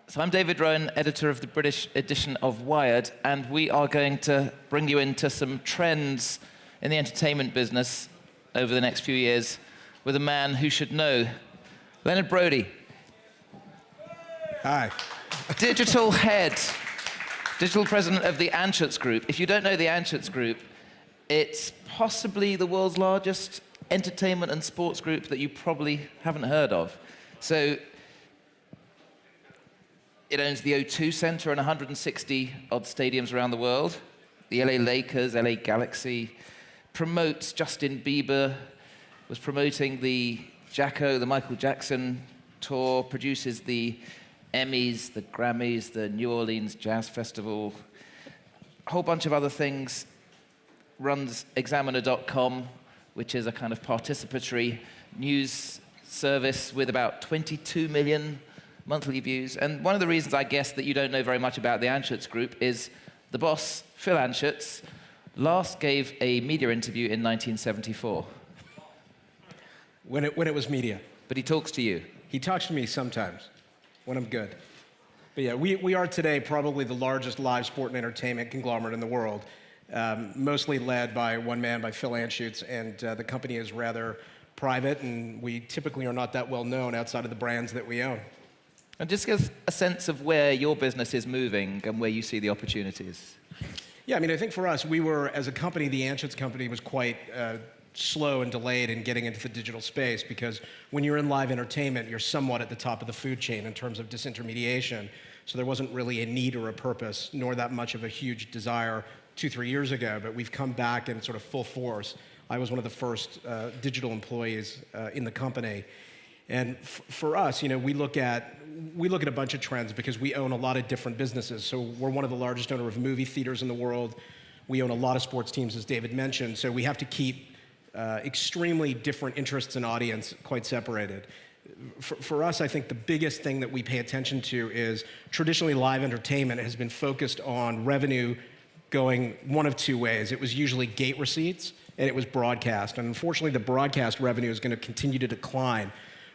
So I'm David Rowan, editor of the British edition of Wired, and we are going to bring you into some trends in the entertainment business over the next few years with a man who should know, Leonard Brody. Hi. Digital head, digital president of the Anschutz Group. If you don't know the Anschutz Group, it's possibly the world's largest entertainment and sports group that you probably haven't heard of. So it owns the O2 Center and 160 odd stadiums around the world. The LA Lakers, LA Galaxy, promotes Justin Bieber, was promoting the Jacko, the Michael Jackson tour, produces the Emmys, the Grammys, the New Orleans Jazz Festival, a whole bunch of other things, runs Examiner.com, which is a kind of participatory news service with about 22 million monthly views. And one of the reasons I guess that you don't know very much about the Anschutz Group is the boss, Phil Anschutz, last gave a media interview in 1974. When it was media. But he talks to you. He talks to me sometimes, when I'm good. But yeah, we are today probably the largest live sport and entertainment conglomerate in the world, mostly led by one man, by Phil Anschutz, and the company is rather private, and we typically are not that well known outside of the brands that we own. And just give us a sense of where your business is moving and where you see the opportunities. Yeah, I mean, I think for us, we were, as a company, the Anschutz company was quite slow and delayed in getting into the digital space, because when you're in live entertainment, you're somewhat at the top of the food chain in terms of disintermediation. So there wasn't really a need or a purpose, nor that much of a huge desire 2-3 years ago, but we've come back in sort of full force. I was one of the first digital employees in the company. And for us, you know, we look at a bunch of trends because we own a lot of different businesses. So we're one of the largest owner of movie theaters in the world. We own a lot of sports teams, as David mentioned. So we have to keep extremely different interests and audience quite separated. For us, I think the biggest thing that we pay attention to is traditionally live entertainment has been focused on revenue going one of two ways. It was usually gate receipts and it was broadcast. And unfortunately, the broadcast revenue is going to continue to decline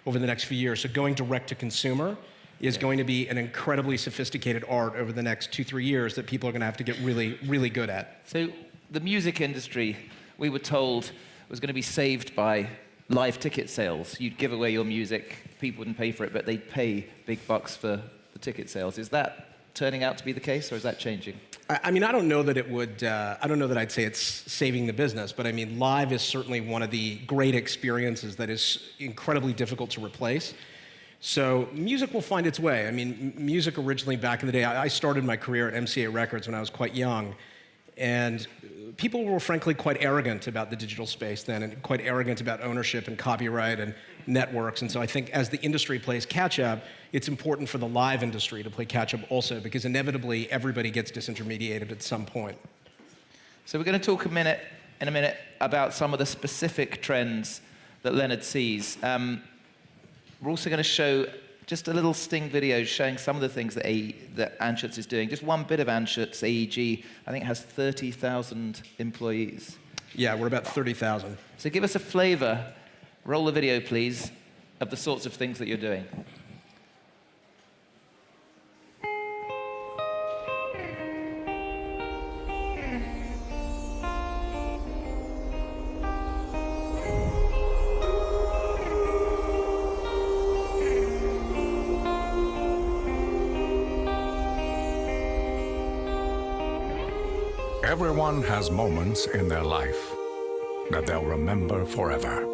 over the next few years. So going direct to consumer is going to be an incredibly sophisticated art over the next 2-3 years that people are going to have to get really, really good at. So the music industry, we were told, was going to be saved by live ticket sales. You'd give away your music, people wouldn't pay for it, but they'd pay big bucks for the ticket sales. Is that turning out to be the case, or is that changing? I mean, I don't know that it would, I don't know that I'd say it's saving the business, but I mean, live is certainly one of the great experiences that is incredibly difficult to replace. So music will find its way. I mean, music originally back in the day, I started my career at MCA Records when I was quite young, and people were frankly quite arrogant about the digital space then, and quite arrogant about ownership and copyright and networks. And so I think as the industry plays catch-up, it's important for the live industry to play catch-up also, because inevitably everybody gets disintermediated at some point. So we're going to talk in a minute about some of the specific trends that Leonard sees. We're also going to show just a little sting video showing some of the things that Anschutz is doing. Just one bit of Anschutz, AEG, I think has 30,000 employees. Yeah, we're about 30,000. So give us a flavor, roll the video please, of the sorts of things that you're doing. Everyone has moments in their life that they'll remember forever.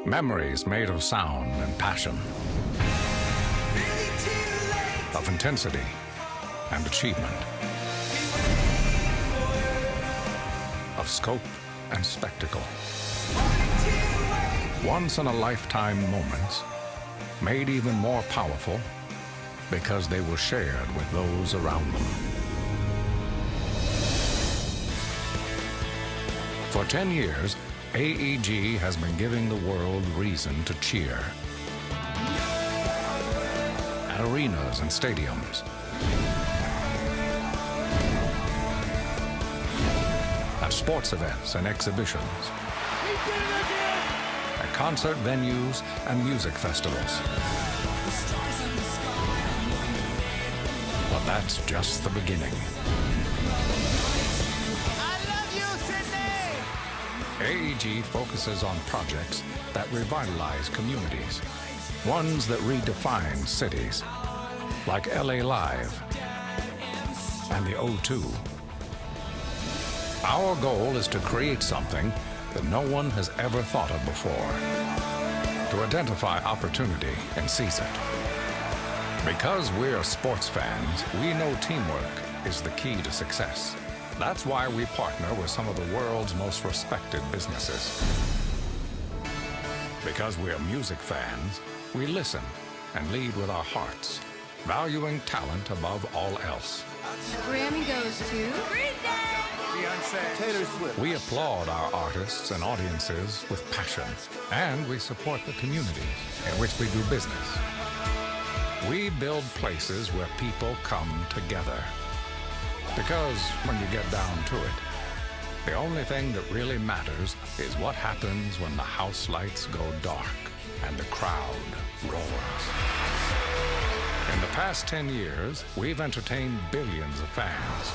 Memories made of sound and passion, of intensity and achievement, of scope and spectacle. Once-in-a-lifetime moments made even more powerful because they were shared with those around them. For 10 years, AEG has been giving the world reason to cheer. At arenas and stadiums, at sports events and exhibitions, concert venues, and music festivals. But that's just the beginning. I love you, Sydney! AEG focuses on projects that revitalize communities, ones that redefine cities, like LA Live and the O2. Our goal is to create something that no one has ever thought of before, to identify opportunity and seize it. Because we're sports fans, we know teamwork is the key to success. That's why we partner with some of the world's most respected businesses. Because we're music fans, we listen and lead with our hearts, valuing talent above all else. Grammy goes to Green Day! Beyonce. Taylor Swift. We applaud our artists and audiences with passion, and we support the communities in which we do business. We build places where people come together. Because when you get down to it, the only thing that really matters is what happens when the house lights go dark and the crowd roars. In the past 10 years, we've entertained billions of fans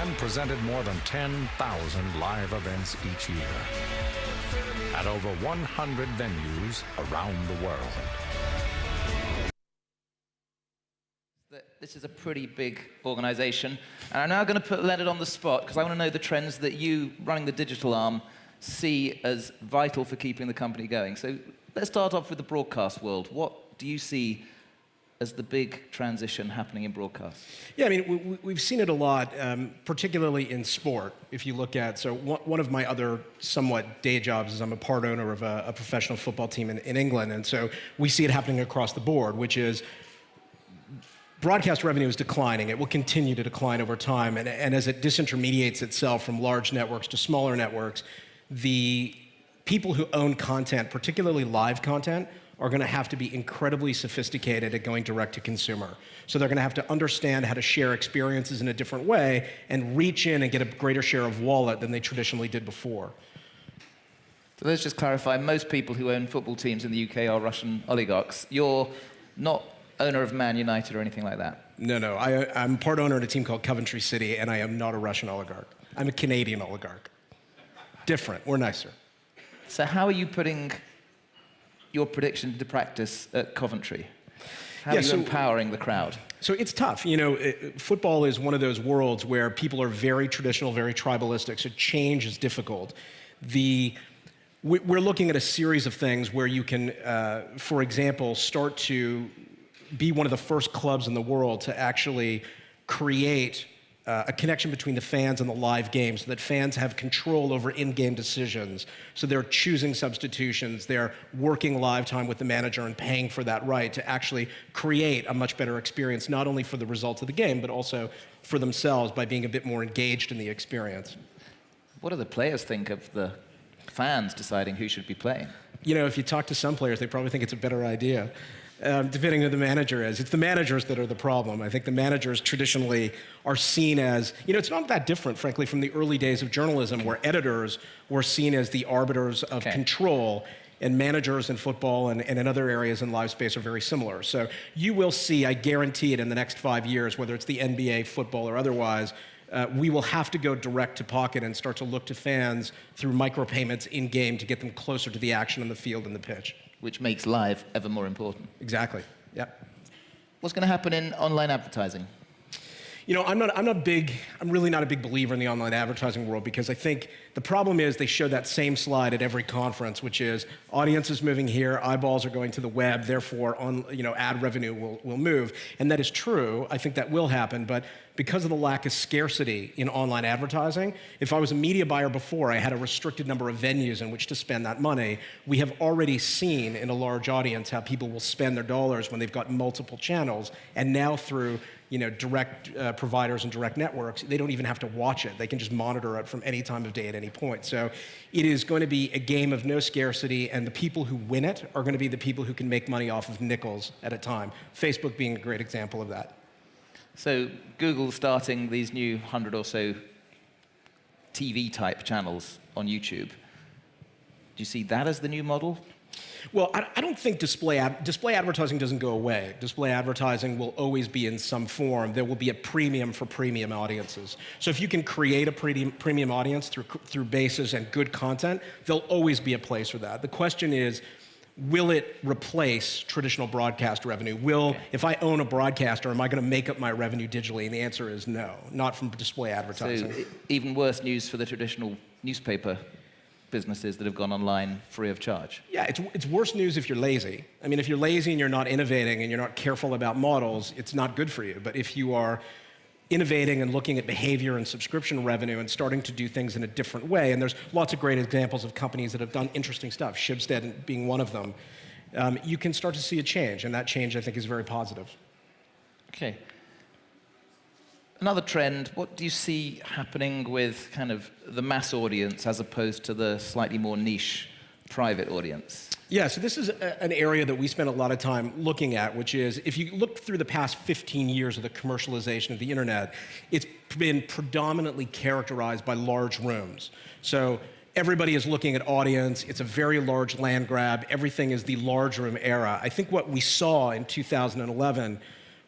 and presented more than 10,000 live events each year at over 100 venues around the world. This is a pretty big organization. And I'm now going to put Leonard on the spot because I want to know the trends that you, running the digital arm, see as vital for keeping the company going. So let's start off with the broadcast world. What do you see as the big transition happening in broadcast? Yeah, I mean, we've seen it a lot, particularly in sport. If you look at, so one of my other somewhat day jobs is I'm a part owner of a professional football team in England. And so we see it happening across the board, which is broadcast revenue is declining. It will continue to decline over time. And as it disintermediates itself from large networks to smaller networks, the people who own content, particularly live content, are going to have to be incredibly sophisticated at going direct to consumer. So they're going to have to understand how to share experiences in a different way and reach in and get a greater share of wallet than they traditionally did before. So let's just clarify, most people who own football teams in the UK are Russian oligarchs. You're not owner of Man United or anything like that? No. I'm part owner of a team called Coventry City, and I am not a Russian oligarch. I'm a Canadian oligarch. Different. We're nicer. So how are you putting your prediction into practice at Coventry? How are you empowering the crowd? So it's tough. You know, football is one of those worlds where people are very traditional, very tribalistic, so change is difficult. We're looking at a series of things where you can, for example, start to be one of the first clubs in the world to actually create a connection between the fans and the live game so that fans have control over in-game decisions. So they're choosing substitutions, they're working live time with the manager and paying for that right to actually create a much better experience, not only for the results of the game, but also for themselves by being a bit more engaged in the experience. What do the players think of the fans deciding who should be playing? You know, if you talk to some players, they probably think it's a better idea. Depending who the manager is. It's the managers that are the problem. I think the managers traditionally are seen as, you know, it's not that different, frankly, from the early days of journalism where editors were seen as the arbiters of control, and managers in football and in other areas in live space are very similar. So you will see, I guarantee it, in the next 5 years, whether it's the NBA, football, or otherwise, we will have to go direct to pocket and start to look to fans through micropayments in-game to get them closer to the action on the field and the pitch. Which makes live ever more important. Exactly, yeah. What's going to happen in online advertising? You know, I'm really not a big believer in the online advertising world because I think the problem is they show that same slide at every conference, which is audience is moving here, eyeballs are going to the web, therefore ad revenue will move. And that is true. I think that will happen, but because of the lack of scarcity in online advertising, if I was a media buyer before, I had a restricted number of venues in which to spend that money. We have already seen in a large audience how people will spend their dollars when they've got multiple channels, and now through direct providers and direct networks, they don't even have to watch it. They can just monitor it from any time of day at any point. So it is going to be a game of no scarcity, and the people who win it are going to be the people who can make money off of nickels at a time. Facebook being a great example of that. So Google starting these new 100 or so TV-type channels on YouTube. Do you see that as the new model? Well, I don't think display advertising doesn't go away. Display advertising will always be in some form. There will be a premium for premium audiences. So if you can create a premium audience through bases and good content, there'll always be a place for that. The question is, will it replace traditional broadcast revenue? If I own a broadcaster, am I going to make up my revenue digitally? And the answer is no, not from display advertising. So even worse news for the traditional newspaper businesses that have gone online free of charge. Yeah, it's worse news if you're lazy. I mean, if you're lazy and you're not innovating and you're not careful about models, it's not good for you. But if you are innovating and looking at behavior and subscription revenue and starting to do things in a different way, and there's lots of great examples of companies that have done interesting stuff, Schibsted being one of them, you can start to see a change, and that change, I think, is very positive. Okay. Another trend, what do you see happening with kind of the mass audience as opposed to the slightly more niche private audience? Yeah, so this is an area that we spend a lot of time looking at, which is, if you look through the past 15 years of the commercialization of the internet, it's been predominantly characterized by large rooms. So everybody is looking at audience, it's a very large land grab, everything is the large room era. I think what we saw in 2011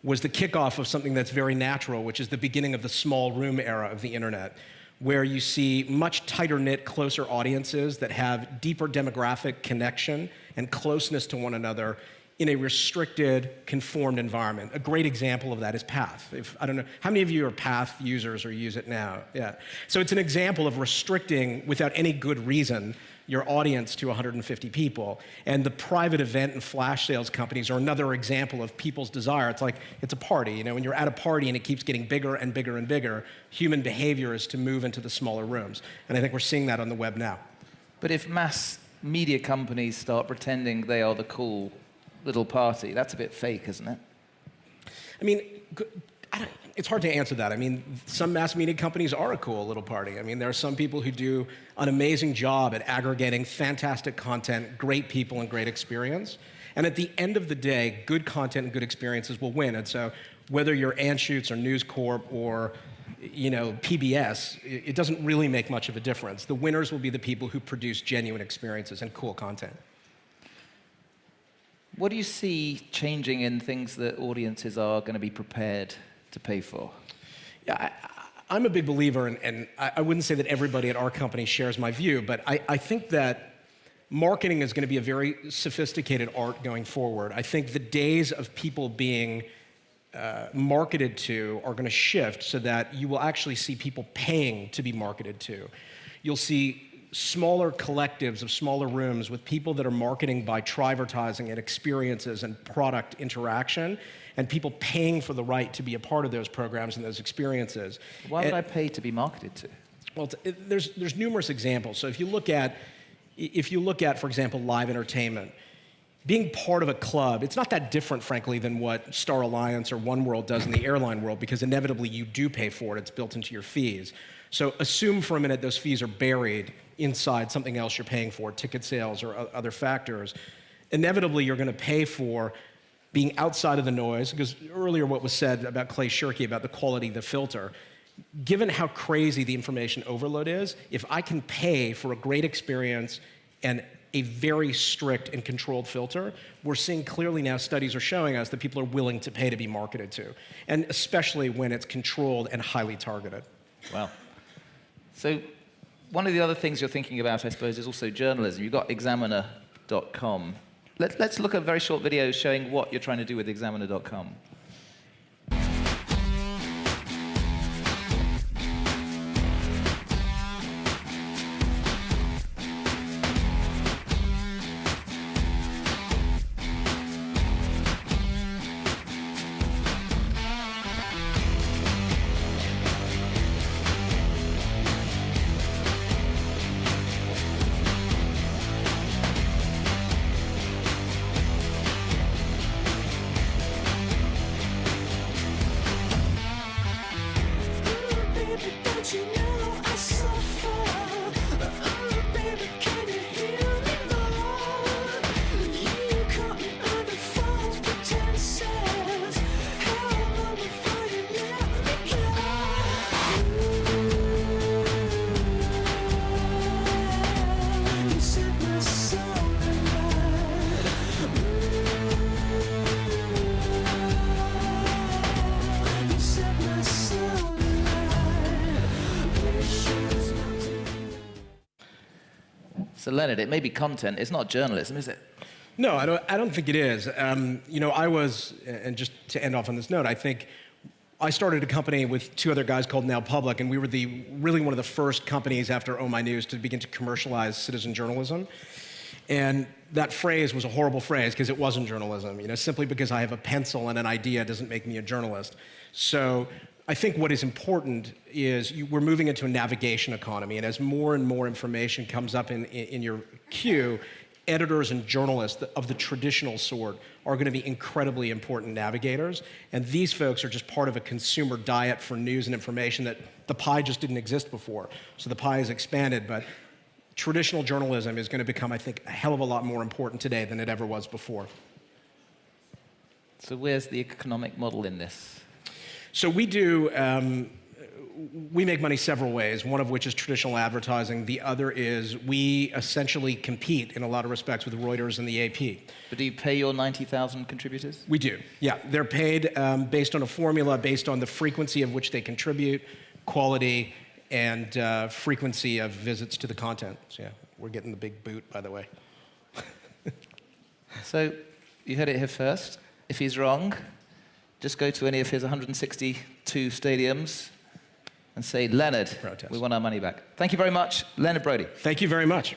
was the kickoff of something that's very natural, which is the beginning of the small room era of the internet, where you see much tighter-knit, closer audiences that have deeper demographic connection and closeness to one another in a restricted, conformed environment. A great example of that is Path. I don't know, how many of you are Path users or use it now? Yeah. So it's an example of restricting, without any good reason, your audience to 150 people. And the private event and flash sales companies are another example of people's desire. It's like, it's a party. You know, when you're at a party and it keeps getting bigger and bigger and bigger, human behavior is to move into the smaller rooms. And I think we're seeing that on the web now. But if mass media companies start pretending they are the cool little party, that's a bit fake, isn't it? I mean, it's hard to answer that. I mean, some mass media companies are a cool little party. I mean, there are some people who do an amazing job at aggregating fantastic content, great people, and great experience. And at the end of the day, good content and good experiences will win. And so whether you're Anschutz or News Corp or PBS, it doesn't really make much of a difference. The winners will be the people who produce genuine experiences and cool content. What do you see changing in things that audiences are going to be prepared to pay for? Yeah, I'm a big believer, and I wouldn't say that everybody at our company shares my view, but I think that marketing is going to be a very sophisticated art going forward. I think the days of people being marketed to are going to shift so that you will actually see people paying to be marketed to. You'll see smaller collectives of smaller rooms with people that are marketing by trivertising and experiences and product interaction, and people paying for the right to be a part of those programs and those experiences. Why would I pay to be marketed to? Well, there's numerous examples. So if you look at, for example, live entertainment, being part of a club, it's not that different, frankly, than what Star Alliance or OneWorld does in the airline world, because inevitably you do pay for it. It's built into your fees. So assume for a minute those fees are buried inside something else you're paying for, ticket sales or other factors. Inevitably, you're going to pay for being outside of the noise, because earlier what was said about Clay Shirky about the quality of the filter, given how crazy the information overload is, if I can pay for a great experience and a very strict and controlled filter, we're seeing clearly now, studies are showing us that people are willing to pay to be marketed to, and especially when it's controlled and highly targeted. Wow. So one of the other things you're thinking about, I suppose, is also journalism. You've got Examiner.com. Let's look at a very short video showing what you're trying to do with Examiner.com. So Leonard, it may be content, it's not journalism, is it? No, I don't think it is. You know, I was, and just to end off on this note, I think I started a company with two other guys called Now Public, and we were really one of the first companies after Oh My News to begin to commercialize citizen journalism. And that phrase was a horrible phrase because it wasn't journalism. You know, simply because I have a pencil and an idea doesn't make me a journalist. So I think what is important is we're moving into a navigation economy, and as more and more information comes up in your queue, editors and journalists of the traditional sort are going to be incredibly important navigators, and these folks are just part of a consumer diet for news and information that the pie just didn't exist before. So the pie has expanded, but traditional journalism is going to become, I think, a hell of a lot more important today than it ever was before. So where's the economic model in this? So we make money several ways, one of which is traditional advertising. The other is we essentially compete in a lot of respects with Reuters and the AP. But do you pay your 90,000 contributors? We do, yeah. They're paid based on a formula, based on the frequency of which they contribute, quality, and frequency of visits to the content. So yeah, we're getting the big boot, by the way. So you heard it here first. If he's wrong, just go to any of his 162 stadiums and say, Leonard, Protest. we want our money back. Thank you very much, Leonard Brody. Thank you very much.